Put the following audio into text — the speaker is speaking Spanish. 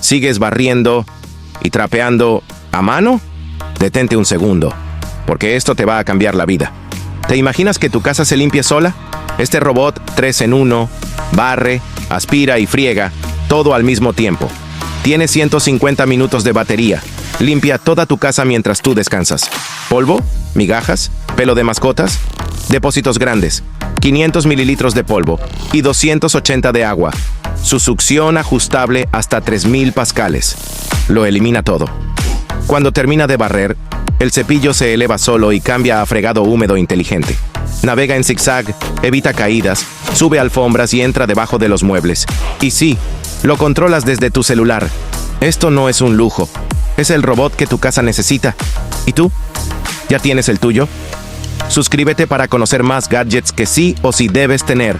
¿Sigues barriendo y trapeando a mano? Detente un segundo, porque esto te va a cambiar la vida. ¿Te imaginas que tu casa se limpie sola? Este robot 3 en 1, barre, aspira y friega, todo al mismo tiempo. Tiene 150 minutos de batería. Limpia toda tu casa mientras tú descansas. ¿Polvo? ¿Migajas? ¿Pelo de mascotas? Depósitos grandes. 500 mililitros de polvo y 280 de agua. Su succión ajustable hasta 3000 pascales. Lo elimina todo. Cuando termina de barrer, el cepillo se eleva solo y cambia a fregado húmedo inteligente. Navega en zigzag, evita caídas, sube alfombras y entra debajo de los muebles. Y sí, lo controlas desde tu celular. Esto no es un lujo. Es el robot que tu casa necesita. ¿Y tú? ¿Ya tienes el tuyo? Suscríbete para conocer más gadgets que sí o sí debes tener.